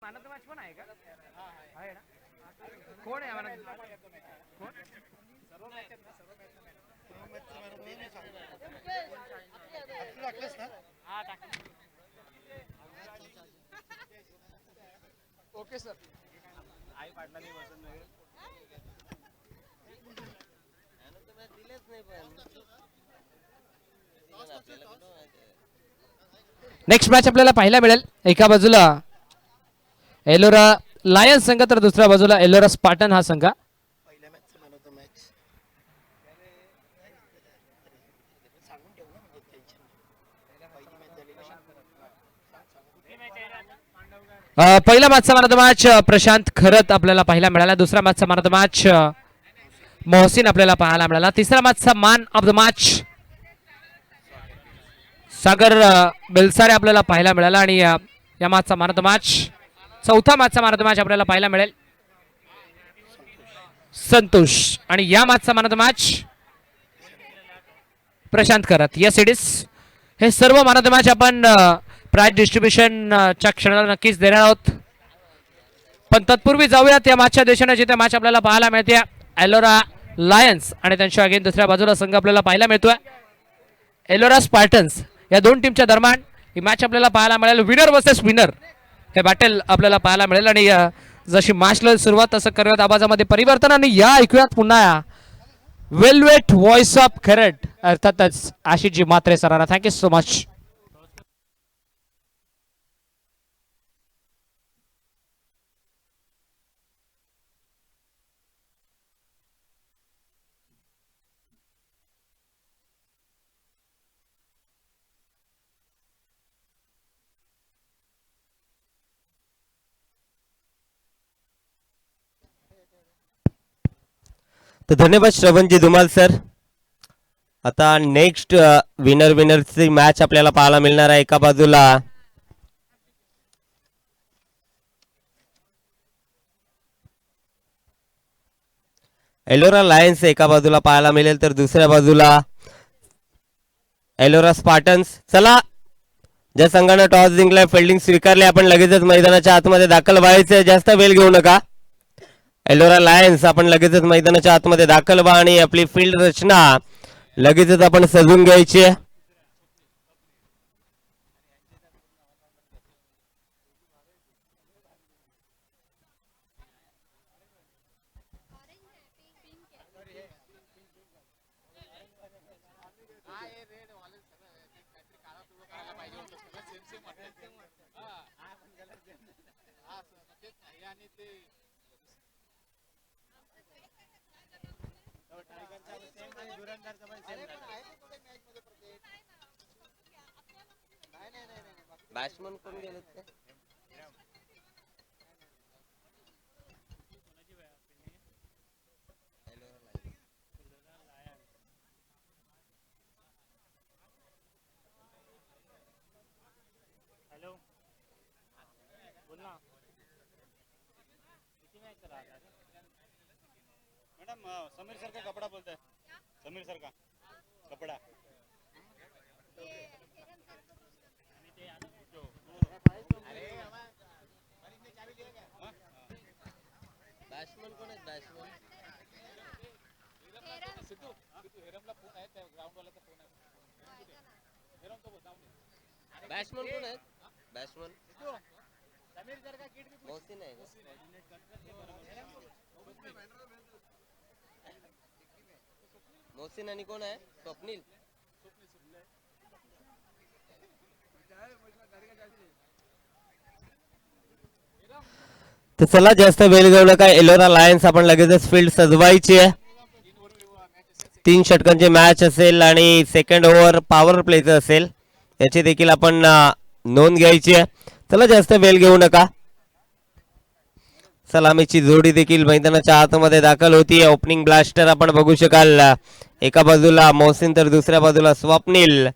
मानत मॅच पण आहे का? आहे ना. कोण आहे मानत? कोण? सर्व मॅच आहेत ना, सर्व मॅच नाही. हा टाकलं. Okay sir. आई पाटला नाही बसून नाही. नेक्स्ट मॅच आपल्याला पाहायला मिळेल. एका बाजूला एलोरा लायन्स संघ तर दुसऱ्या बाजूला एलोरा स्पार्टन हा संघ. पहिला मॅचचा man of the match Prashant Kharat आपल्याला पाहायला मिळाला. दुसरा मॅचचा man of the match Mohsin आपल्याला पाहायला मिळाला. तिसरा मॅचचा man of the match Sagar Belsare आपल्याला पाहायला मिळाला. आणि या मॅचचा मॅन ऑफ द मॅच चौथा मॅचचा मॅन ऑफ द मॅच आपल्याला पाहायला मिळेल संतोष. आणि या मॅचचा man of the match Prashant Kharat. Yes it is. हे सर्व मॅन ऑफ द मॅच आपण प्राइज डिस्ट्रीब्युशन च्या क्षणाला नक्कीच देणार आहोत. पण तत्पूर्वी जाऊयात या मॅचच्या दिशेने जिथे मॅच आपल्याला पाहायला मिळते एलोरा लायन्स आणि त्यांच्या अगेन दुसऱ्या बाजूला संघ आपल्याला पाहायला मिळतोय एलोरा स्पार्टन्स. या दोन टीमच्या दरम्यान ही मॅच आपल्याला पाहायला मिळेल. विनर वर्सेस विनर हे बॅटल आपल्याला पाहायला मिळेल. आणि जशी मॅचला सुरुवात तसं करूयात आवाजामध्ये परिवर्तन आणि या ऐकूयात पुन्हा वेलवेट व्हॉइस ऑफ खरड अर्थातच आशिषजी म्हात्रे सरांना. Thank you so much. तर धन्यवाद श्रवणजी धुमाल सर. आता नेक्स्ट विनरची मॅच आपल्याला पाहायला मिळणार आहे. एका बाजूला एलोरा लायन्स एका बाजूला पाहायला मिळेल तर दुसऱ्या बाजूला एलोरा स्पार्टन्स. चला, ज्या संघाने टॉस जिंकलाय फिल्डिंग स्वीकारली आपण लगेचच मैदानाच्या आतमध्ये दाखल व्हायचं. जास्त वेळ घेऊ नका. एलोरा लायन्स आपण लगेचच मैदानाच्या आतमध्ये दाखल व्हा आणि आपली फील्ड रचना लगेचच आपण सजून घ्यायची. बॅट्समन कोण गेले ते? हॅलो बोल ना. मॅडम समीर सर का कपडा बोलताय. समीर सर का कपडा बॅट्समन कोण आहेत? बॅट्समन बॅट्समन कोण आहेत? बॅट्समन मोहसिन आहे. मोहसिन आणि कोण आहे? स्वप्नील. तर चला, जास्त वेळ घेऊ नका. एलोरा लायन्स आपण लगेचच फील्ड सजवायची आहे. 3 षटकांची मॅच असेल आणि सेकंड ओव्हर पॉवर प्लेचं असेल. याची देखील आपण नोंद घ्यायची आहे. चला, जास्त वेळ घेऊ नका. सलामीची जोडी देखील मैदानाच्या आतमध्ये दाखल होती. ओपनिंग ब्लास्टर आपण बघू शकाल. एका बाजूला मोहसिन तर दुसऱ्या बाजूला स्वप्नील.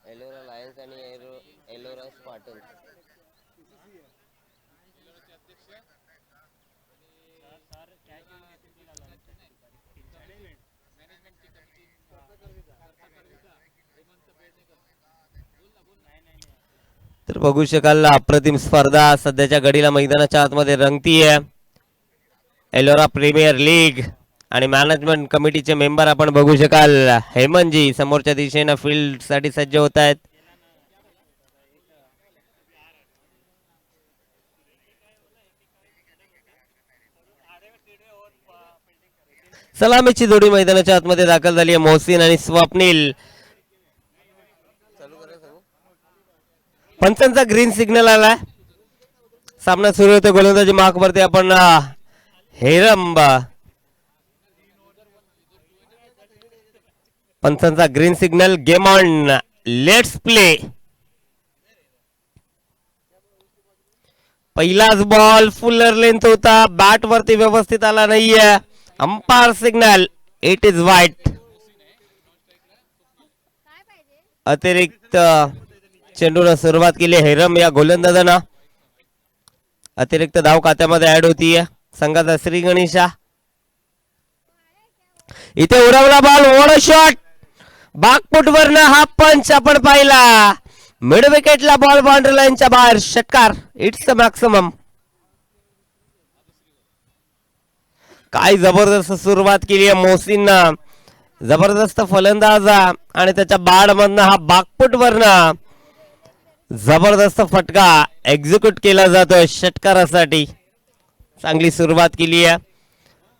एलोरा लायन्स आणि एलोरा स्पार्टन्स. तर बघू शकाल अप्रतिम स्पर्धा सध्याच्या घडीला मैदानाच्या आतमध्ये रंगतीये. एलोरा प्रीमियर लीग आणि मॅनेजमेंट कमिटीचे मेंबर आपण बघू शकाल. हेमंतजी समोरच्या दिशेनं फील्ड साठी सज्ज होत आहेत. सलामीची जोडी मैदानाच्या आतमध्ये दाखल झाली आहे. मोहसिन आणि स्वप्नील. पंचांचा ग्रीन सिग्नल आलाय. सामना सुरू होतो. गोलंदाजी मार्क वरती आपण हेरंब. पंचांचा green signal. Game on. Let's play. पहिलाच बॉल फुलर लेंथ होता. बॅट वरती व्यवस्थित आला नाहीये. Umpire signal. इट इज वाईट. अतिरिक्त चेंडूला सुरुवात केली हेरम या गोलंदाजांना. अतिरिक्त धाव खात्यामध्ये ऍड होतीये संघाचा श्री गणेशा. इथे उडवला बॉल. Ward shot. बागपुटवरनं हा पंच आपण पाहिला. मिड विकेटला बॉल बाउंड्री लाईनच्या बाहेर. षटकार. It's the maximum. काय जबरदस्त सुरुवात केली आहे मोहसिननं. जबरदस्त फलंदाज आणि त्याच्या बाड मधनं हा बागपुटवरनं जबरदस्त फटका एक्झिक्यूट केला जातोय षटकारासाठी. चांगली सुरुवात केली आहे.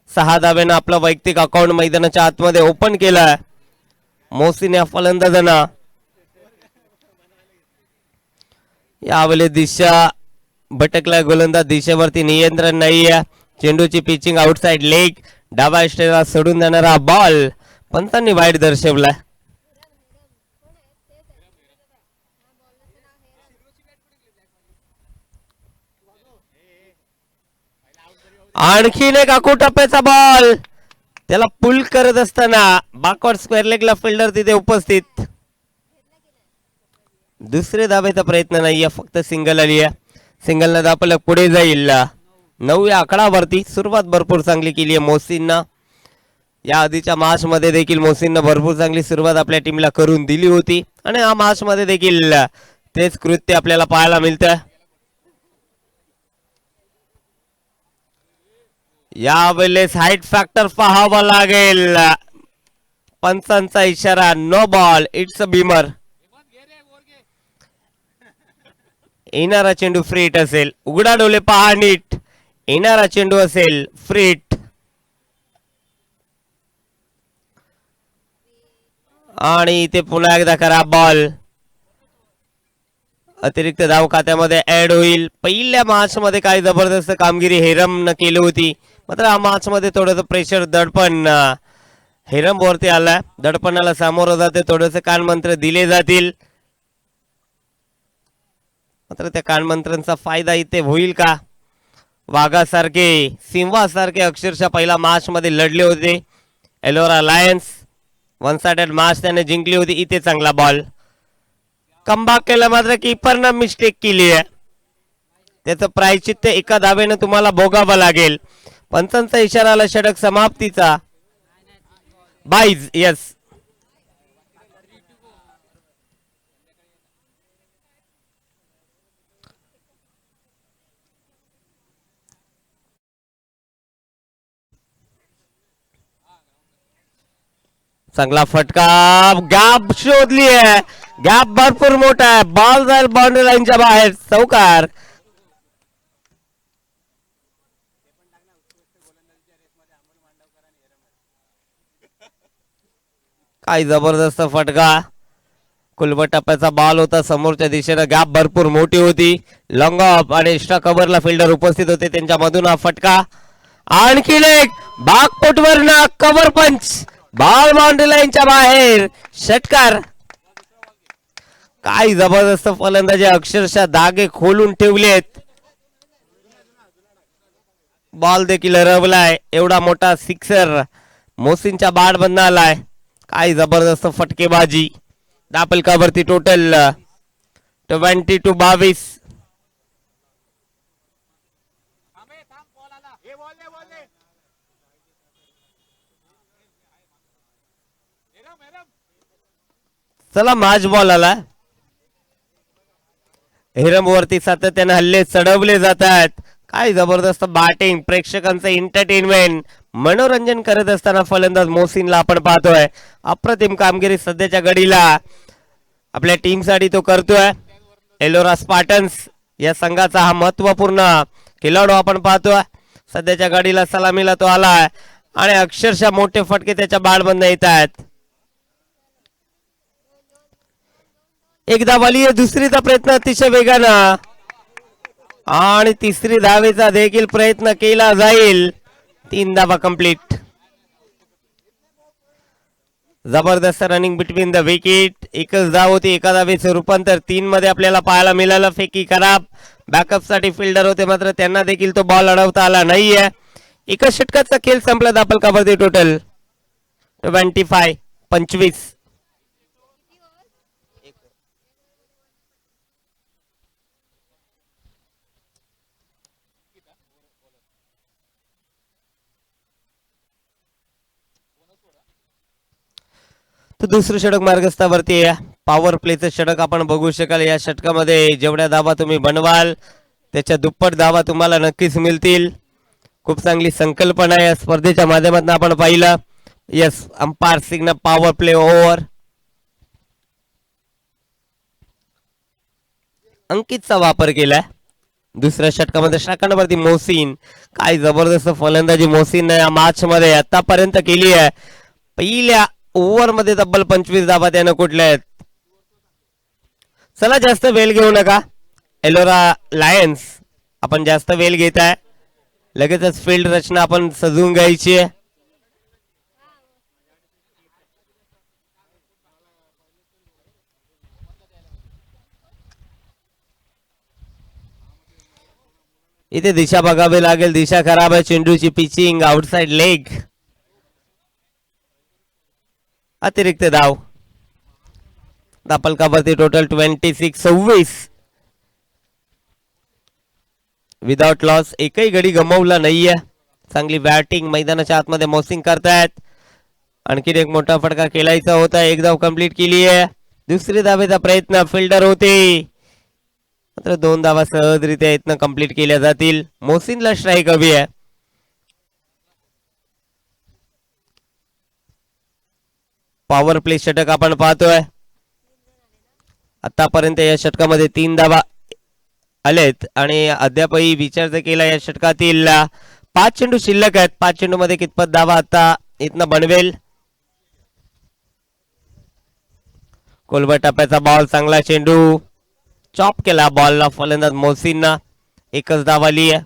6 धाब्यानं आपला वैयक्तिक अकाउंट मैदानाच्या आतमध्ये ओपन केलाय मोहसिन या फलंदाजांना. यावेळी दिशा भटकला. गोलंदाज दिशेवरती नियंत्रण नाहीये. चेंडूची पिचिंग आउटसाइड लेग. डावा इष्टेला सोडून देणारा बॉल पंतांनी वाईट दर्शवला. आणखीन एक टप्प्याचा बॉल. त्याला पुल करत असताना बॅकवर्ड स्क्वेअर लेगला फिल्डर तिथे उपस्थित. दुसरे धाब्याचा प्रयत्न नाहीये. फक्त सिंगल आली आहे. सिंगल न धापलक पुढे जाईल. 9 या आकडावरती सुरुवात भरपूर चांगली केली आहे मोहसिननं. या आधीच्या मॅच मध्ये देखील मोहसिननं भरपूर चांगली सुरुवात आपल्या टीमला करून दिली होती आणि या मॅच मध्ये देखील तेच कृत्य आपल्याला पाहायला मिळतं. यावेळेस हाईट फॅक्टर पाहावा लागेल. पंचांचा इशारा. No ball. It's a beamer. येणारा चेंडू फ्रीट असेल. उघडा डोले पहा नीट. येणारा चेंडू असेल फ्रीट. आणि इथे पुन्हा एकदा करा बॉल. अतिरिक्त धाव खात्यामध्ये ऍड होईल. पहिल्या मॅच मध्ये काही जबरदस्त कामगिरी हेरम न केली होती. मात्र हा मॅच मध्ये थोडस प्रेशर दडपण हेरम वरती आलाय. दडपणाला सामोरं जाते. थोडेसे कानमंत्र दिले जातील. मात्र त्या कानमंत्रांचा फायदा इथे होईल का? वाघासारखे सिंहासारखे अक्षरशः पहिला मॅच मध्ये लढले होते एलोरा लायन्स. 1 साइडेड मॅच त्याने जिंकली होती. इथे चांगला बॉल. कमबॅक केला. मात्र कीपरनं मिस्टेक केली आहे. त्याचं प्रायश्चित्त एका धावेनं तुम्हाला भोगावं लागेल. पंचांचा इशारा आला षटक समाप्तीचा. बाईज. यस. चांगला फटका. गॅप शोधली आहे. गॅप भरपूर मोठा आहे. बॉल जाईल बाउंड्री लाईनच्या बाहेर. चौकार. काय जबरदस्त फटका. कुलबट टप्प्याचा बॉल होता. समोरच्या दिशेनं गॅप भरपूर मोठी होती. लॉंग ऑफ आणि एक्स्ट्रा कव्हरला फिल्डर उपस्थित होते. त्यांच्यामधून हा फटका. आणखी एक बागपोटवरनं कव्हर पंच. बॉल बाउंड्री लाईनच्या बाहेर. षटकार. काय जबरदस्त फलंदाजी. अक्षरशः धागे खोलून ठेवलेत. बॉल देखील हरवलाय. एवढा मोठा सिक्सर मोहसिनच्या बॅट बंद आलाय. काय जबरदस्त फटकेबाजी. दापलकावरती टोटल 22. चला मॅच बॉल आला. हिरम वरती सातत्याने हल्ले चढवले जातात. काय जबरदस्त बॅटिंग, प्रेक्षकांचं एंटरटेनमेंट, मनोरंजन करत असताना फलंदाज मोहसिनला आपण पाहतोय. अप्रतिम कामगिरी सध्याच्या घडीला आपल्या टीमसाठी तो करतोय. एलोरा स्पार्टन्स या संघाचा हा महत्वपूर्ण खेळाडू आपण पाहतोय. सध्याच्या घडीला सलामीला तो आलाय आणि अक्षरशः मोठे फटके त्याच्या बॅटमधून येत आहेत. एकदा वाली दुसरीचा प्रयत्न अतिशय वेगानं आणि तिसरी धावेचा देखील प्रयत्न केला जाईल. 3 धावा कंप्लीट. जबरदस्त रनिंग बिटवीन द विकेट. एकच धाव होती, एका धावेचे रूपांतर 3 मध्ये आपल्याला पाहायला मिळालं. फेकी खराब. बॅकअप साठी फिल्डर होते मात्र त्यांना देखील तो बॉल अडवता आला नाहीये. एका षटकाचा खेळ संपला. दापल काबरती टोटल 25. तर दुसरं षटक मार्गस्थावरती आहे. पॉवर प्लेचं षटक आपण बघू शकाल. या षटकामध्ये जेवढ्या धावा तुम्ही बनवाल त्याच्या दुप्पट धावा तुम्हाला नक्कीच मिळतील. खूप चांगली संकल्पना या स्पर्धेच्या माध्यमातून आपण पाहिलं. Yes, umpire signal power play over. अंकितचा वापर केलाय दुसऱ्या षटकामध्ये. षटकांवरती मोहसिन. काय जबरदस्त फलंदाजी मोहसिन या मॅच मध्ये आतापर्यंत केली आहे. पहिल्या ओव्हर मध्ये तब्बल 25 धावा त्यानं कुठल्या आहेत. चला जास्त वेळ घेऊ नका एलोरा लायन्स. आपण जास्त वेळ घेताय. लगेचच फील्ड रचना आपण सजवून घ्यायची आहे. इथे दिशा बघावी लागेल. दिशा खराब आहे. चेंडूची पिचिंग आउटसाइड लेग. अतिरिक्त धाव. दापलकावरती टोटल 26. Without loss. एकही गडी गमावला नाहीये. चांगली बॅटिंग मैदानाच्या आतमध्ये मोसिंग करतायत. आणखीन एक मोठा फटका खेळायचा होता. एक धाव कंप्लीट केली आहे. दुसरी धावेचा प्रयत्न फिल्डर होते मात्र 2 धावा सहजरित्या इथनं कंप्लीट केल्या जातील. मोहसिनला स्ट्राईक हवी आहे. पॉवर प्ले षटक आपण पाहतोय. आतापर्यंत या षटकामध्ये 3 धावा आलेत आणि अद्यापही विचार जर केला या षटकातील 5 चेंडू शिल्लक आहेत. 5 चेंडू मध्ये कितपत धावा आता इथनं बनवेल. कोलबा टप्प्याचा बॉल. चांगला चेंडू चॉप केला बॉलला फलंदाज मोहसिनना. एकच धाव आली आहे.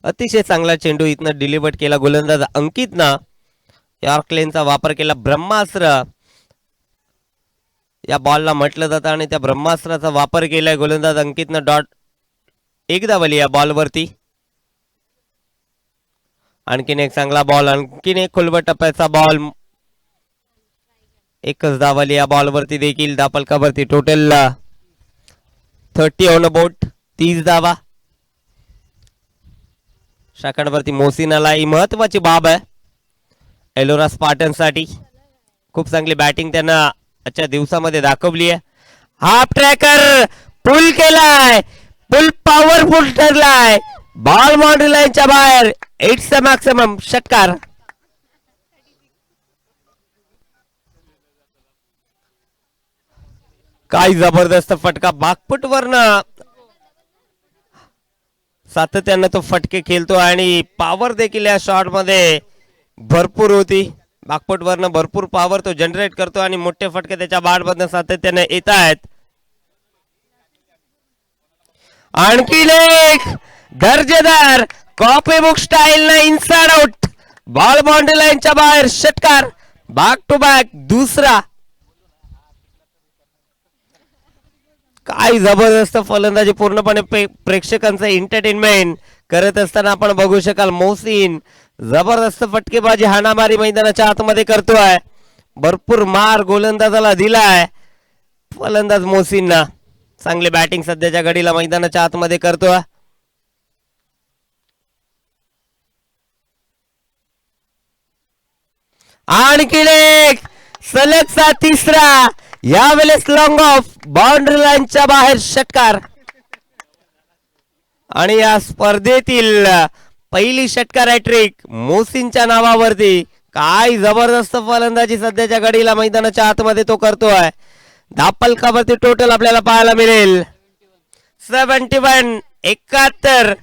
अतिशय चांगला चेंडू इथनं डिलिव्हर केला गोलंदाज अंकितनं. यॉर्कलेनचा वापर केला. ब्रह्मास्त्र या बॉलला म्हटलं जातं आणि त्या ब्रह्मास्त्राचा वापर केलाय गोलंदाज अंकितनं. डॉट. एक धाव आली या बॉलवरती. आणखीन एक चांगला बॉल. आणखीन एक खोलवर टप्प्याचा बॉल. एकच धाव आली या बॉलवरती देखील. दापलकावरती टोटल 30 ऑन बोट. 30 धावा. शाखांवरती मोहसिन आला. ही महत्वाची बाब आहे एलोरा स्पार्टन साठी. खूप चांगली बॅटिंग त्यांना आजच्या दिवसामध्ये दाखवली आहे. हाफ ट्रॅकर पुल केलाय. पुल पॉवरफुल ठरलाय. बॉल बाउंड्री लाईनच्या बाहेर. It's a maximum. षटकार. काय जबरदस्त फटका. बागपुट वरनं सातत्यानं तो फटके खेळतो आणि पॉवर देखील या शॉट मध्ये भरपूर होती. बागपट वरनं भरपूर पॉवर तो जनरेट करतो आणि मोठे फटके त्याच्या बॅटमधनं सातत्याने येत आहेत. आणखी एक दर्जेदार कॉपी बुक स्टाईल ना इनसाइड आउट. बॉल बाउंड्री लाईनच्या बाहेर. षटकार. बॅक टू बॅक दुसरा. काय जबरदस्त फलंदाजी. पूर्णपणे प्रेक्षकांचं एंटरटेनमेंट करत असताना आपण बघू शकाल. मोहसिन जबरदस्त फटकेबाजी हाणामारी मैदानाच्या आतमध्ये करतोय. भरपूर मार गोलंदाजाला दिलाय फलंदाज मोहसिनना. चांगली बॅटिंग सध्याच्या घडीला मैदानाच्या आतमध्ये करतोय. आणखी एक सलगचा तिसरा, यावेळेस लॉंग ऑफ बाउंड्री लाईनच्या बाहेर षटकार. आणि या स्पर्धेतील पहिली षटकार हॅट्रिक मोसीनच्या नावावरती. काय जबरदस्त फलंदाजी सध्याच्या घडीला मैदानाच्या आतमध्ये तो करतोय. धापलकावरती टोटल आपल्याला पाहायला मिळेल 71, 71.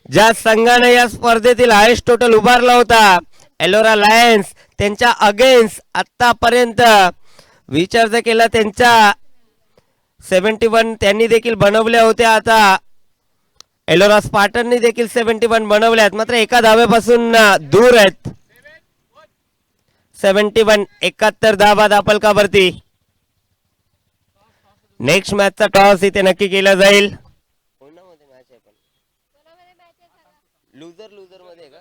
ज्या संघाने या स्पर्धेतील हायेस्ट टोटल उभारला होता एलोरा लायन्स, त्यांच्या अगेन्स्ट आतापर्यंत विचार जर केला त्यांच्या 71 त्यांनी देखील बनवल्या होत्या. आता एलोरा स्पार्टननी देखील 71 बनवल्यात, मात्र एका धावेपासून दूर आहेत. 71, 71 धावा दापलकावरती. नेक्स्ट मॅचचा टॉस इथे नक्की केला जाईल. लुजर लुजर मध्ये का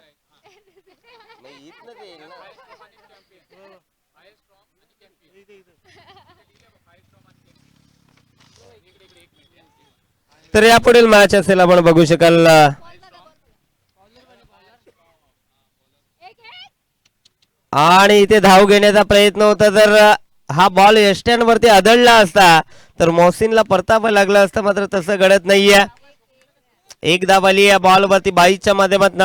तर यापुढील मॅच असेल आपण बघू शकाल. आणि इथे धाव घेण्याचा प्रयत्न होता. जर हा बॉल यष्ट्यांवरती आदळला असता तर मोहसिनला परतावं लागलं असतं, मात्र तसं घडत नाहीये. एक धाव आली या बॉल वरती 22च्या माध्यमातून.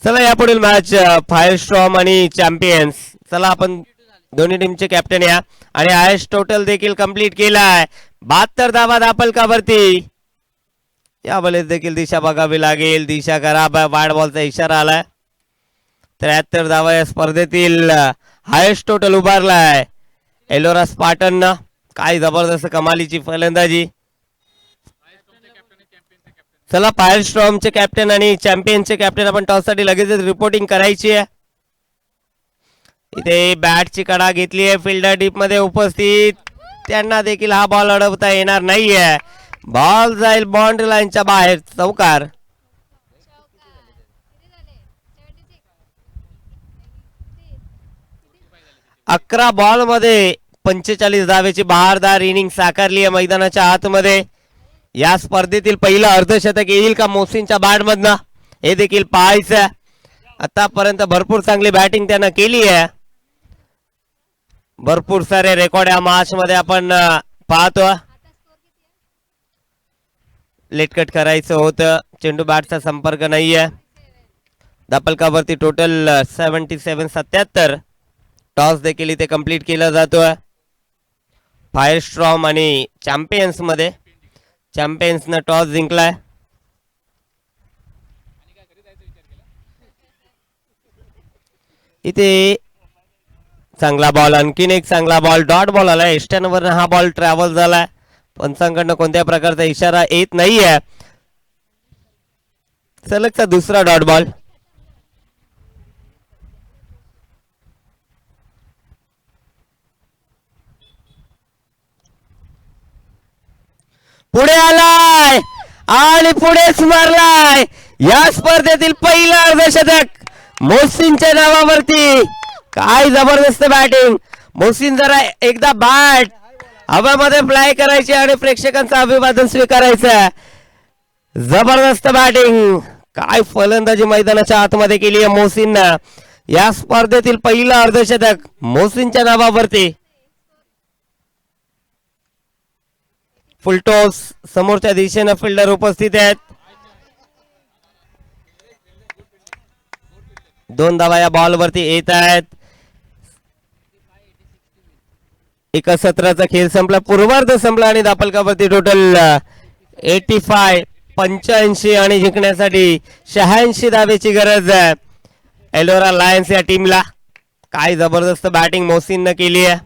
चला यापुढील मॅच फायरस्टॉर्म आणि चॅम्पियन्स. चला आपण दोन्ही टीमचे कॅप्टन या. आणि हायेस्ट टोटल देखील कंप्लीट केलाय 72 धावा दापलकावरती. यावेळेस देखील दिशा बघावी लागेल. दिशा खराब आहे, वाढ बॉलचा इशारा आलाय. 73 धावा या स्पर्धेतील हायेस्ट टोटल उभारलाय एलोरा स्पार्टन. काय जबरदस्त कमालीची फलंदाजी. चला फायरस्टॉर्मचे कॅप्टन आणि चॅम्पियनचे कॅप्टन आपण टॉस साठी लगेचच रिपोर्टिंग करायची आहे. इथे बॅटची कडा घेतली आहे फिल्डर डीप मध्ये उपस्थित. त्यांना देखील हा बॉल अडवता येणार नाहीये. बॉल जाईल बाउंड्री लाईनच्या बाहेर. चौकार. 11 बॉल मध्ये 45 धावेची बहारदार इनिंग साकारली आहे मैदानाच्या आतमध्ये. या स्पर्धेतील पहिलं अर्धशतक येईल का मोहसिनच्या बॅट मधनं हे देखील पाहायचं. आतापर्यंत भरपूर चांगली बॅटिंग त्यानं केली आहे. भरपूर सारे रेकॉर्ड या मॅच मध्ये आपण पाहतो. लेटकट करायचं होतं, चेंडू बॅटचा संपर्क नाहीये. दापलकावरती टोटल 77, 77. टॉस देखील इथे कंप्लीट केला जातोय फायरस्टॉर्म आणि चॅम्पियन्स मध्ये. चॅम्पियन्सनं टॉस जिंकलाय. इथे चांगला बॉल, आणखीन एक चांगला बॉल, डॉट बॉल आलाय. एस्टॅनवर हा बॉल ट्रॅव्हल झालाय. पंचांकडनं कोणत्या प्रकारचा इशारा येत नाहीये. सलगचा दुसरा डॉट बॉल. पुढे आलाय आणि पुढेच मारलाय. या स्पर्धेतील पहिला अर्धशतक मोहसिनच्या नावावरती. काय जबरदस्त बॅटिंग. मोहसिन जरा एकदा बॅट हवेमध्ये फ्लाय करायची आणि प्रेक्षकांचं अभिवादन स्वीकारायचं. जबरदस्त बॅटिंग. काय फलंदाजी मैदानाच्या आतमध्ये केली आहे मोहसिननं. या स्पर्धेतील पहिलं अर्धशतक मोहसिनच्या नावावरती. फुलटॉस समोरच्या दिशेनं फिल्डर उपस्थित आहेत. 2 धावा या बॉल वरती येत आहेत. एका सत्राचा खेळ संपला, पूर्वार्ध संपला आणि दापलकावरती टोटल 85, 85 आणि जिंकण्यासाठी 86 धावेची गरज आहे एलोरा लायन्स या टीमला. काय जबरदस्त बॅटिंग मोहसिननं केली आहे.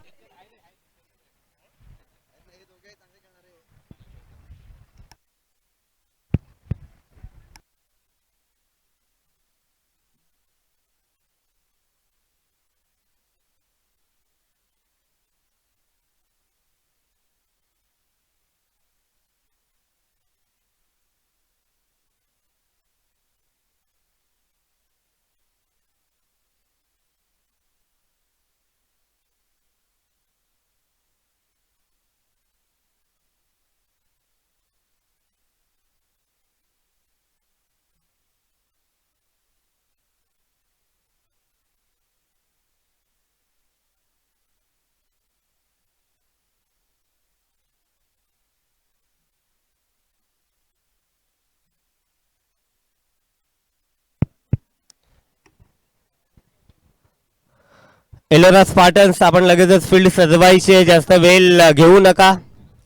एलोरा स्पार्टन्स आपण लगेचच फील्ड सजवायची आहे, जास्त वेळ घेऊ नका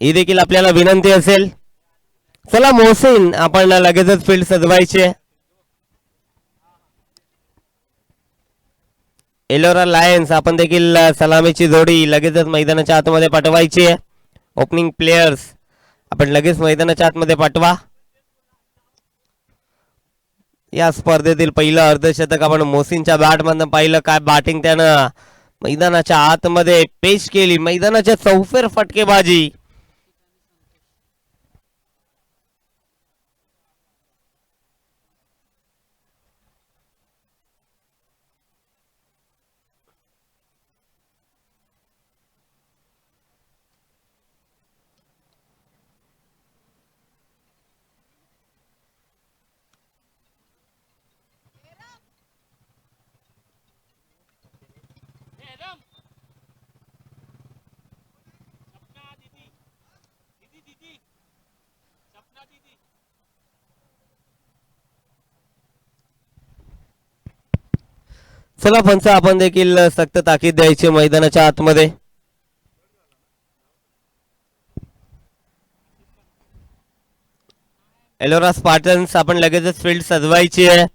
ही देखील आपल्याला विनंती असेल. चला मोहसिन आपण लगेचच फील्ड सजवायची आहे. एलोरा लायन्स आपण देखील सलामीची जोडी लगेचच मैदानाच्या आतमध्ये पाठवायची आहे. ओपनिंग प्लेयर्स आपण लगेच मैदानाच्या आतमध्ये पाठवा. या स्पर्धेतील पहिलं अर्धशतक आपण मोहसिनच्या बॅटमधून पाहिलं. काय बॅटिंग त्यानं मैदानाच्या आतमध्ये पेश केली, मैदानाच्या चौफेर फटकेबाजी. चला पंच आपण देखील सक्त ताकीद द्यायची मैदानाच्या आतमध्ये. एलोरा स्पार्टन्स आपण लगेचच फील्ड सजवायची आहे.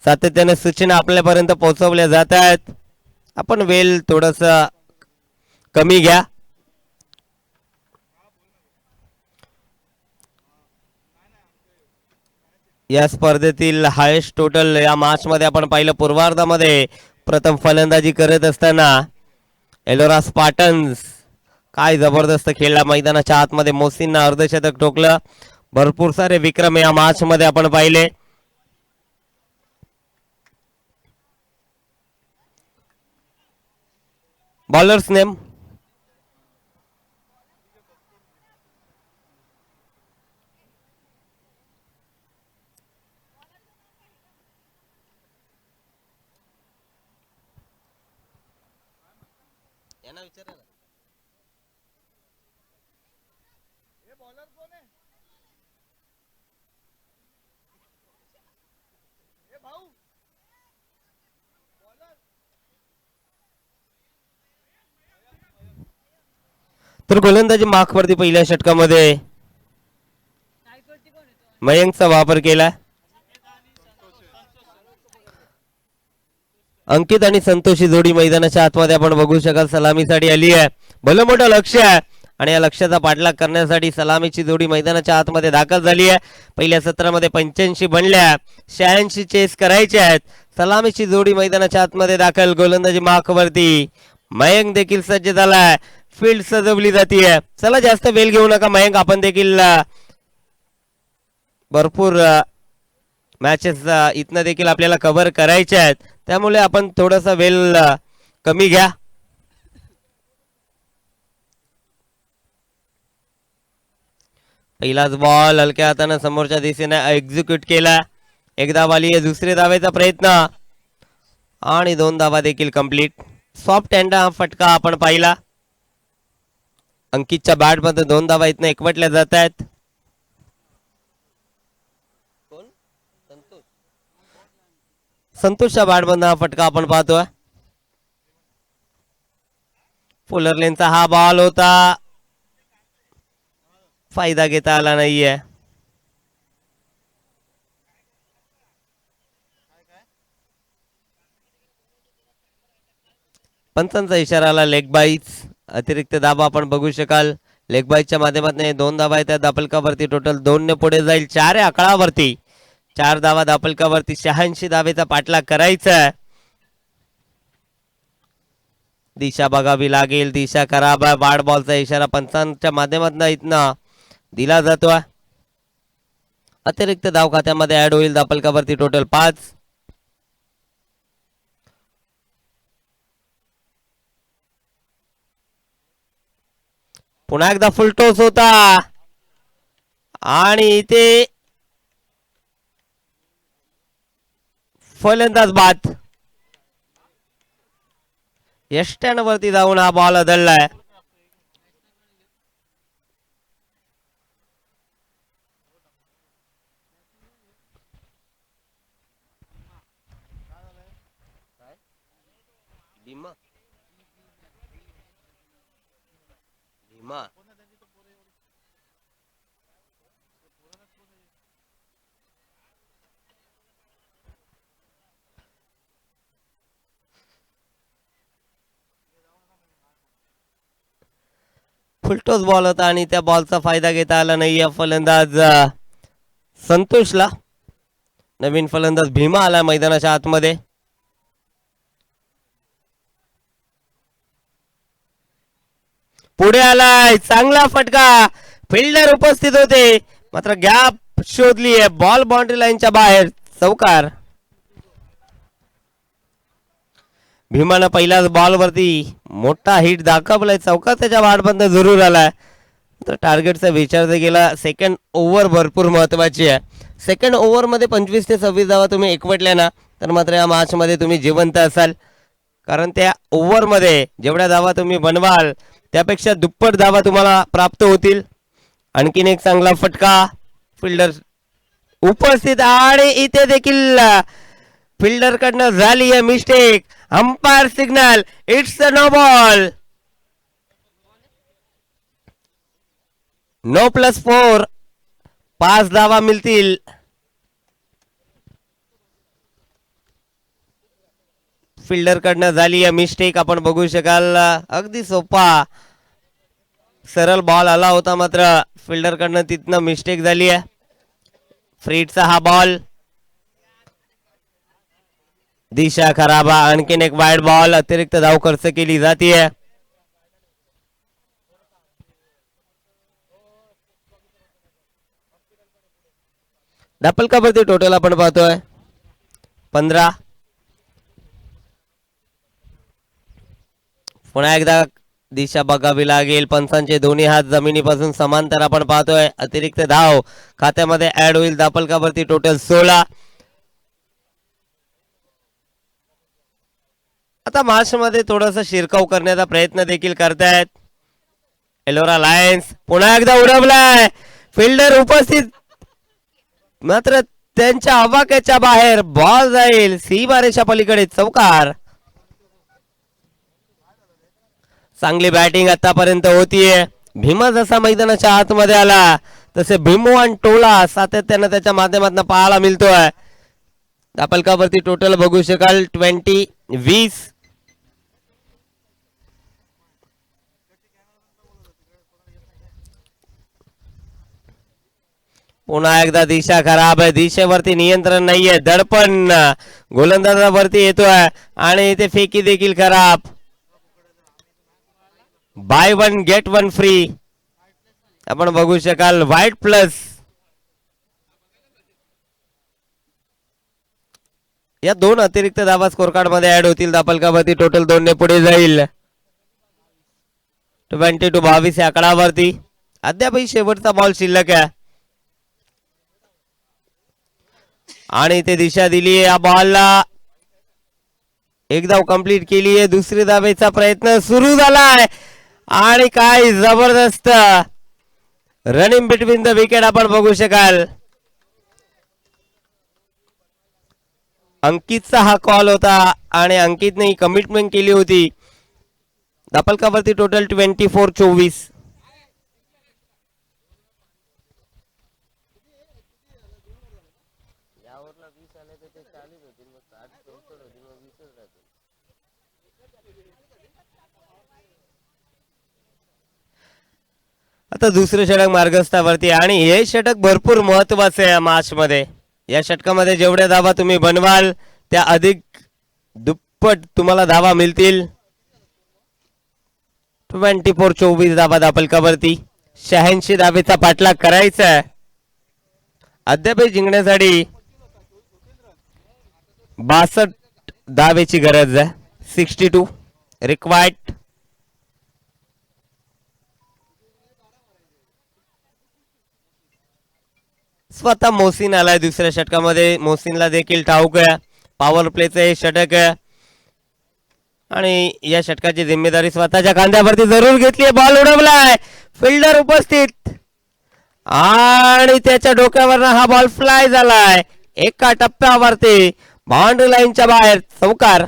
सातत्याने सूचना आपल्यापर्यंत पोहोचवल्या जात आहेत. आपण वेळ थोडस कमी घ्या. या स्पर्धेतील हायेस्ट टोटल या मॅच मध्ये आपण पाहिलं. पूर्वार्धामध्ये प्रथम फलंदाजी करत असताना एलोरा स्पार्टन्स काय जबरदस्त खेळला. मैदानाच्या आतमध्ये मोहसिननं अर्धशतक ठोकलं. भरपूर सारे विक्रम या मॅच मध्ये आपण पाहिले. बॉलर्स नेम तर गोलंदाजी मार्कवरती पहिल्या षटकामध्ये मयंकचा वापर केला. अंकित आणि संतोषी जोडी मैदानाच्या आतमध्ये आपण बघू शकाल सलामीसाठी आली आहे. भलं मोठं लक्ष आहे आणि या लक्ष्याचा पाठलाग करण्यासाठी सलामीची जोडी मैदानाच्या आतमध्ये दाखल झाली आहे. पहिल्या सत्रामध्ये 85 बनल्या, 86 चेस करायचे आहेत. सलामीची जोडी मैदानाच्या आतमध्ये दाखल. गोलंदाजी मार्कवरती मयंक देखील सज्ज झालाय. फील्ड सजवली जाते. चला जास्त वेळ घेऊ नका मयंक, आपण देखील भरपूर मॅचेस इथनं देखील आपल्याला कव्हर करायचे आहेत, त्यामुळे आपण थोडासा वेळ कमी घ्या. पहिलाच बॉल हलक्या हाताने समोरच्या दिशेने एक्झिक्यूट केला. एक धाव आली आहे. दुसरे धावेचा प्रयत्न आणि 2 धावा देखील कंप्लीट. सॉफ्ट हँड हा फटका आपण पाहिला. अंकितच्या बॅट मध्ये 2 धावा इथनं एकवटल्या जात आहेत. संतोषच्या बॅट मधून हा फटका आपण पाहतोय. फुलर लेनचा हा बॉल होता, फायदा घेता आला नाहीये. पंचांचा इशारा आला. लेग बाईट्स अतिरिक्त धावा आपण बघू शकाल. लेग बाईटच्या माध्यमातून 2 धावा येतात दापलकावरती. टोटल 2 ने पुढे जाईल. 4 आकडावरती 4 धावा दापलकावरती. 86 धावेचा पाठलाग करायचा आहे. दिशा बघावी लागेल. दिशा खराब आहे. बाद बॉलचा इशारा पंचांच्या माध्यमातून इथनं दिला जातोय. अतिरिक्त धाव खात्यामध्ये ऍड होईल दापलकावरती. टोटल 5. पुन्हा एकदा फुल टॉस होता आणि इथे फलंदाज बाद. यष्ट्यांवरती जाऊन हा बॉल अदळलाय. फुलटॉस बॉल होता आणि त्या बॉलचा फायदा घेता आला नाही या फलंदाज संतोषला. नवीन फलंदाज भीमा आला मैदानाच्या आतमध्ये. पुढे आलाय, चांगला फटका, फिल्डर उपस्थित होते मात्र गॅप शोधली आहे. बॉल बाउंड्री लाईनच्या बाहेर, चौकार. भीमानं पहिल्याच बॉल वरती मोठा हिट दाखवलाय, चौकार त्याच्या वाटबंद जरूर आलाय. तर टार्गेटचा विचार जर केला, सेकंड ओव्हर भरपूर महत्वाची आहे. सेकंड ओव्हर मध्ये 25 ते 26 धावा तुम्ही एकवटल्या ना तर मात्र या मॅच मध्ये तुम्ही जिवंत असाल. कारण त्या ओव्हर मध्ये जेवढ्या धावा तुम्ही बनवाल त्यापेक्षा दुप्पट धावा तुम्हाला प्राप्त होतील. आणखीन एक चांगला फटका, फिल्डर उपस्थित आणि इथे देखील फिल्डर कडनं झाली आहे mistake. Umpire signal, it's a no ball. No plus 4, 5 धावा मिळतील. फिल्डर कडनं झाली आहे मिस्टेक. आपण बघू शकाल अगदी सोपा सरळ बॉल आला होता मात्र फिल्डर कडनं तिथनं मिस्टेक झाली आहे. फ्रीडचा हा बॉल, दिशा खराब. आणखीन एक वाईड बॉल, अतिरिक्त धाव खर्च केली जाते. डबल कवरती टोटल आपण पाहतोय 15. पुन्हा एकदा दिशा बघावी लागेल. पंचांचे दोन्ही हात जमिनीपासून समांतर आपण पाहतोय. अतिरिक्त धाव खात्यामध्ये ऍड होईल. Double Kavaratti total 16. आता मार्च मध्ये थोडासा शिरकाव करण्याचा प्रयत्न देखील करतायत एलोरा लायन्स. पुन्हा एकदा उडवलाय, फिल्डर उपस्थित मात्र त्यांच्या आवाक्याच्या बाहेर. बॉल जाईल सीमारेषा पलीकडे, चौकार. चांगली बॅटिंग आतापर्यंत होतीये. भीमा जसा मैदानाच्या आतमध्ये आला तसे भीमवान टोला सातत्यानं त्याच्या माध्यमातून पाहायला मिळतोय. दापलकावरती टोटल बघू शकाल 20. पुन्हा एकदा दिशा खराब आहे, दिशेवरती नियंत्रण नाहीये. दडपण गोलंदाजावरती येतोय आणि इथे फेकी देखील खराब. बाय 1 गेट 1 फ्री आपण बघू शकाल. व्हाईट प्लस या 2 अतिरिक्त धावा स्कोर कार्ड मध्ये ऍड होतील. दापलकावरती टोटल 2 ने पुढे जाईल. 22 या आकडावरती अद्यापही शेवटचा बॉल शिल्लक आहे आणि ते दिशा दिली या बॉलला. एक धाव कंप्लीट केली आहे. दुसरी धावेचा प्रयत्न सुरू झालाय आणि काय जबरदस्त रनिंग बिटवीन द विकेट आपण बघू शकाल. अंकितचा हा कॉल होता आणि अंकितने कमिटमेंट केली होती. दापलकावरती टोटल 24. आता दुसरं षटक मार्गस्थावरती आणि हे षटक भरपूर महत्वाचं आहे या मॅच मध्ये. या षटकामध्ये जेवढ्या धावा तुम्ही बनवाल त्या अधिक दुप्पट तुम्हाला धावा मिळतील. 24 धावा दापलकावरती. 86 धावेचा पाठलाग करायचा आहे. अद्याप जिंकण्यासाठी 62 धावेची गरज आहे. 62 रिक्वायर्ड. स्वतः मोहसिन आलाय दुसऱ्या षटकामध्ये. मोहसिनला देखील ठाऊक आहे पॉवर प्लेचं हे षटक आहे आणि या षटकाची जिम्मेदारी स्वतःच्या खांद्यावरती जरूर घेतली. बॉल उडवलाय, फिल्डर उपस्थित आणि त्याच्या डोक्यावर हा बॉल फ्लाय झालाय. एका टप्प्यावरती बाउंड्री लाईनच्या बाहेर, चौकार.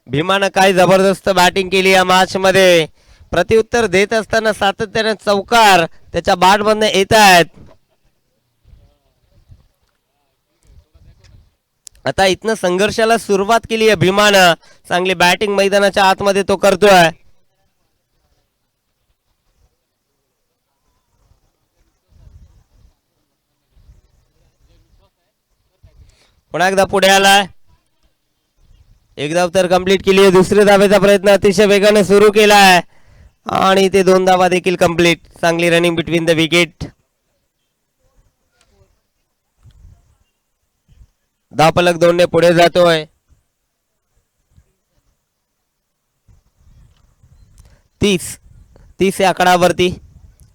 भीमानं काय जबरदस्त बॅटिंग केली या मॅच मध्ये. प्रत्युत्तर देत असताना सातत्याने चौकार त्याच्या बॅटमधनं येत आहेत. आता इथनं संघर्षाला सुरुवात केली आहे भीमानं. चांगली बॅटिंग मैदानाच्या आतमध्ये तो करतोय. पुन्हा एकदा पुढे आलाय. एक धाव तर कंप्लीट केली आहे. दुसऱ्या धावेचा प्रयत्न अतिशय वेगाने सुरू केलाय आणि ते 2 धावा देखील कंप्लीट. चांगली रनिंग बिटवीन द विकेट. धावफलक 2 ने पुढे जातोय. 30 या आकडावरती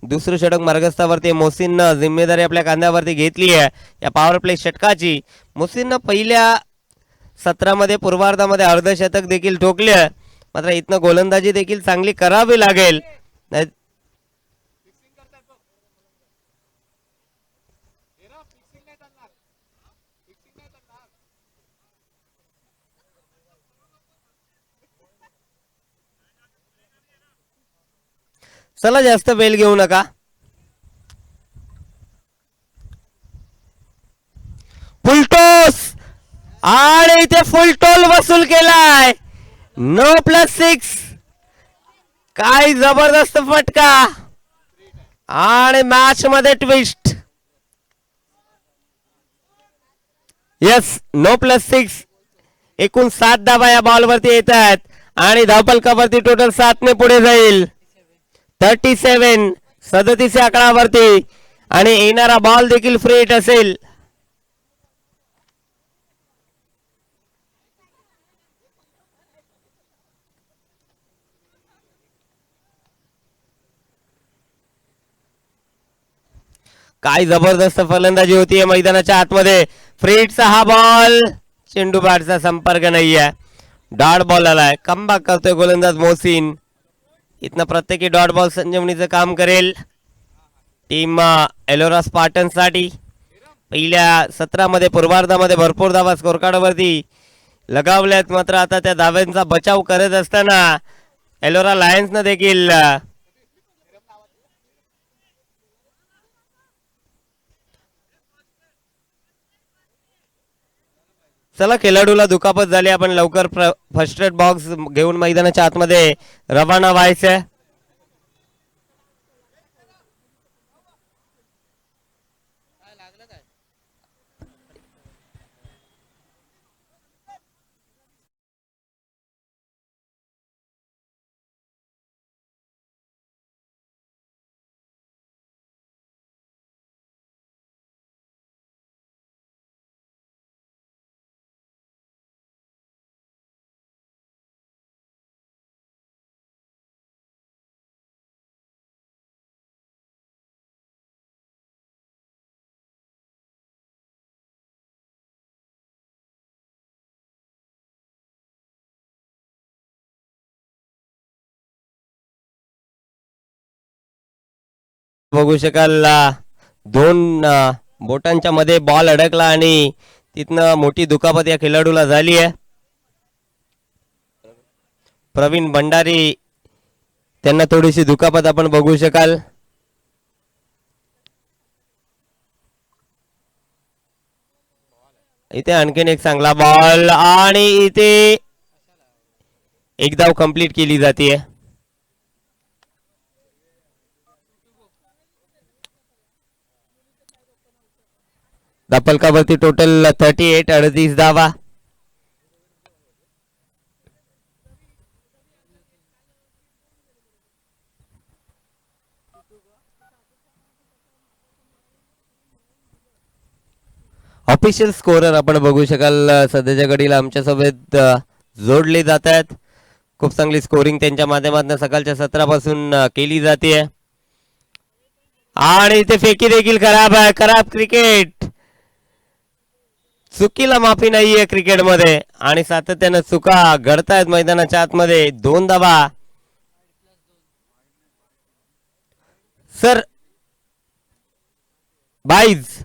दुसरं षटक मार्गस्थावरती. मोहसिननं जिम्मेदारी आपल्या खांद्यावरती घेतली आहे या पॉवर प्ले षटकाची. मोहसिननं पहिल्या सत्रामध्ये पूर्वार्धामध्ये अर्धशतक देखील ठोकले. मात्र इथनं गोलंदाजी देखील चांगली करावी लागेल. चला जास्त वेळ घेऊ नका. फुलटॉस आणि इथे फुलटोल वसूल केलाय. 9+6. काय जबरदस्त फटका आणि मॅच मध्ये ट्विस्ट. यस 9+6. एकूण 7 धावा या बॉल वरती येत आहेत आणि धावफलकावरती टोटल 7 ने पुढे जाईल. 37 या आकडावरती आणि येणारा बॉल देखील फ्री हिट असेल. काय जबरदस्त फलंदाजी होती मैदानाच्या आतमध्ये. फ्री हिटचा हा बॉल. चेंडू बॅटचा संपर्क नाहीये. डॉट बॉल आलाय. कमबॅक करतोय गोलंदाज मोहसिन. इथनं प्रत्येकी डॉट बॉल संजीवनीचं काम करेल टीम एलोरा स्पार्टन साठी. पहिल्या सत्रामध्ये पूर्वार्धामध्ये भरपूर धावा स्कोर कार्डवरती लगावल्यात. मात्र आता त्या धाव्यांचा बचाव करत असताना एलोरा लायन्सनं देखील चला खेळाडूला दुखापत झाली. आपण लवकर फर्स्ट एड बॉक्स घेऊन मैदानाच्या आतमध्ये रवाना व्हायचं. बघू शकाल 2 बोटांच्या मध्ये बॉल अडकला आणि तिथनं मोठी दुखापत या खेळाडूला झाली आहे. प्रवीण भंडारी त्यांना थोडीशी दुखापत आपण बघू शकाल. इथे आणखीन एक चांगला बॉल आणि इथे एक धाव कंप्लीट केली जाते. धावफलकावरती टोटल 38 धावा. ऑफिशियल स्कोरर आपण बघू शकाल सध्याच्या घडीला आमच्या सोबत जोडले जात आहेत. खूप चांगली स्कोरिंग त्यांच्या माध्यमातून सकाळच्या सत्रापासून केली जाते आणि इथे फेकी देखील खराब आहे. खराब क्रिकेट. चुकीला माफी नाहीये क्रिकेटमध्ये आणि सातत्यानं चुका घडतायत मैदानाच्या आतमध्ये. 2 धावा. सर 22.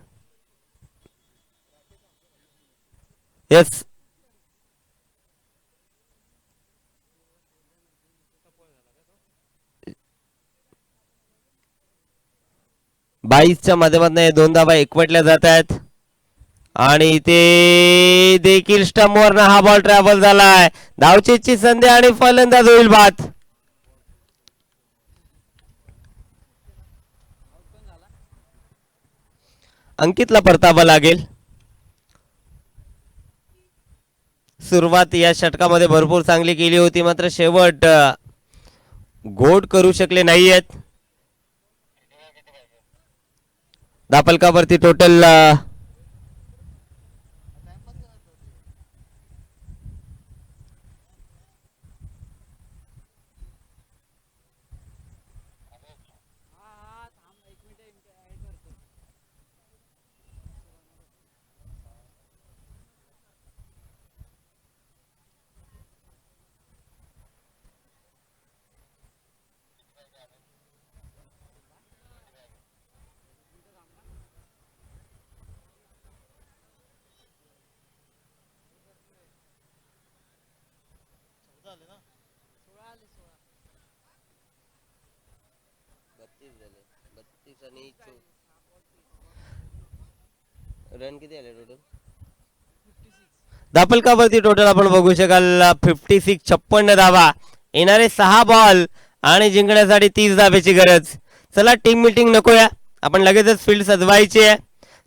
यस 22च्या माध्यमातून हे दोन धावा एकवटल्या जात आहेत आणि ते देखील स्टंपवरनं हा बॉल ट्रॅव्हल झालाय. धावचीची संधी आणि फलंदाज होईल बाद. अंकितला परतावा लागेल. सुरुवात या षटकामध्ये भरपूर चांगली केली होती, मात्र शेवट गोड करू शकले नाहीयेत. धापलकावरती टोटल रन किती आले टोटल? धापलकावरती टोटल आपण बघू शकाल 56, 56 धावा. येणारे 6 बॉल आणि जिंकण्यासाठी 30 धावेची गरज. चला टीम मीटिंग नकोया, आपण लगेचच फील्ड सजवायची आहे.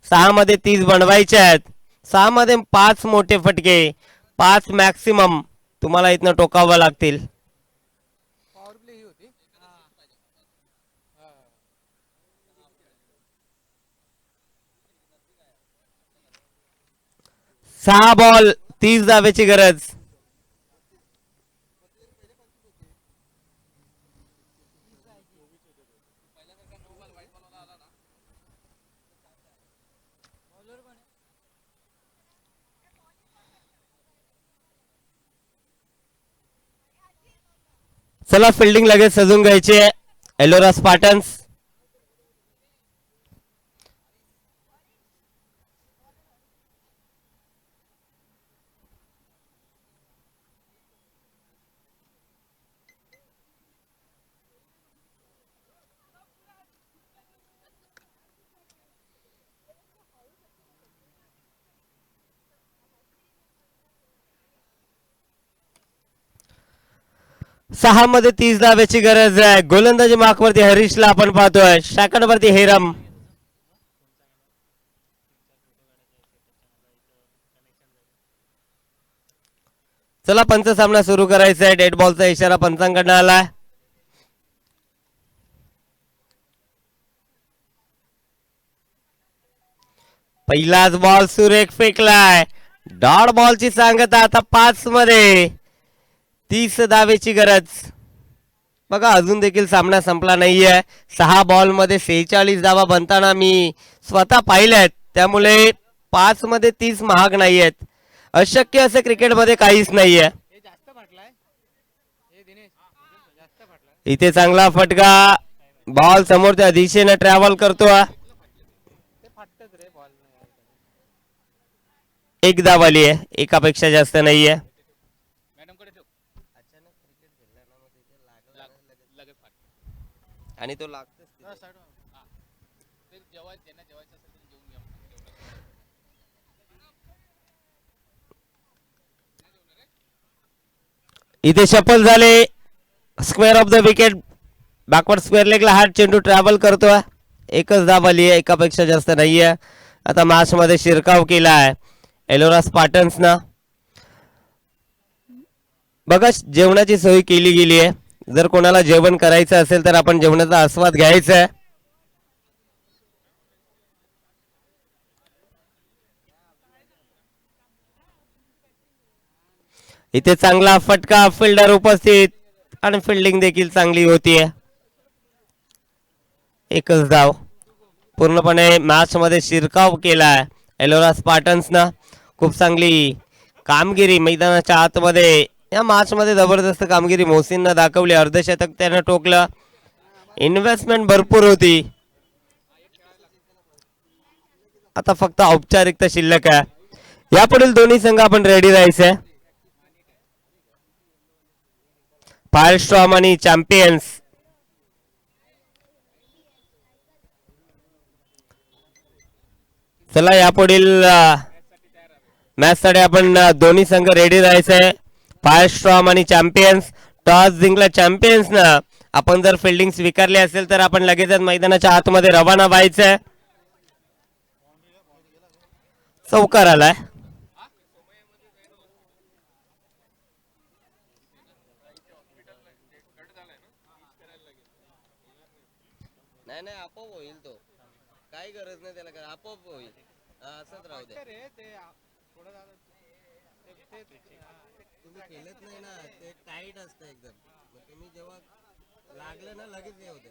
6 मध्ये 30 बनवायचे आहेत. 6 मध्ये 5 मोठे फटके, 5 मॅक्सिमम तुम्हाला इथनं टोकावं लागतील. 6 बॉल 30 धावेची गरज. चला फिल्डिंग लगेच सजून घ्यायची आहे. एलोरा स्पार्टन्स सहा मध्ये 30 धावेची गरज आहे. गोलंदाजी मार्कवरती हरीशला आपण पाहतोय. सेकंडवरती हेरम. चला पंच सामना सुरू करायचा आहे. डेड बॉलचा इशारा पंचांकडनं आलाय. पहिलाच बॉल सुरेख फेकलाय. डॉट बॉलची सांगता आता 5 मध्ये 30 धावेची गरज. बघा अजून देखील सामना संपला नाहीये. 6 बॉल मध्ये 46 धावा बनताना मी स्वतः पाहिल्यात. त्यामुळे 5 मध्ये 30 महाग नाहीयेत. अशक्य असं क्रिकेटमध्ये काहीच नाहीये. इथे चांगला फटका. बॉल समोरच्या दिशेने ट्रॅव्हल करतोय. एक धाव आली आहे, एकापेक्षा जास्त नाहीये. आणि तो इथे शफल झाले. Square of the wicket. Backward square लेगला हार्ड चेंडू ट्रॅव्हल करतोय. एकच धाव आली आहे, एकापेक्षा जास्त नाहीये. आता मॅच मध्ये शिरकाव केला आहे एलोरा स्पार्टन्स ना. बघा जेवणाची सोय केली गेली आहे. जर कोणाला जेवण करायचं असेल तर आपण जेवणाचा आस्वाद घ्यायचा आहे. इथे चांगला फटका. फिल्डर उपस्थित आणि फिल्डिंग देखील चांगली होतीये. एकच धाव. पूर्णपणे मॅच मध्ये शिरकाव केलाय एलोरा स्पार्टन्स ना. खूप चांगली कामगिरी मैदानाच्या आतमध्ये या मॅच मध्ये जबरदस्त कामगिरी मोहसिननं दाखवली. अर्धशतक त्यानं ठोकलं. इन्व्हेस्टमेंट भरपूर होती. आता फक्त औपचारिकता शिल्लक आहे. यापुढील दोन्ही संघ आपण रेडी राहायचंय. फायरस्टॉर्म आणि चॅम्पियन्स. चला यापुढील मॅच साठी आपण दोन्ही संघ रेडी राहायचंय. फायरस्ट्रॉम आणि चॅम्पियन्स. टॉस जिंकला चॅम्पियन्स ना. आपण जर फिल्डिंग स्वीकारली असेल तर आपण लगेचच मैदानाच्या आतमध्ये रवाना व्हायचंय. चौकार आलाय. नाही नाही आपोआप होईल तो. काही गरज नाही त्याला आपोआप होईल. असंच राहू दे. तुम्ही केलंच नाही ना ते टाईट असतं एकदम. तुम्ही जेव्हा लागलं ना लगेच हे होतं.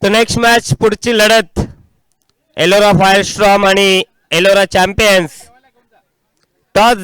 तर नेक्स्ट मॅच पुढची लढत एलोरा फायरस्ट्रॉम आणि एलोरा चॅम्पियन्स. टॉस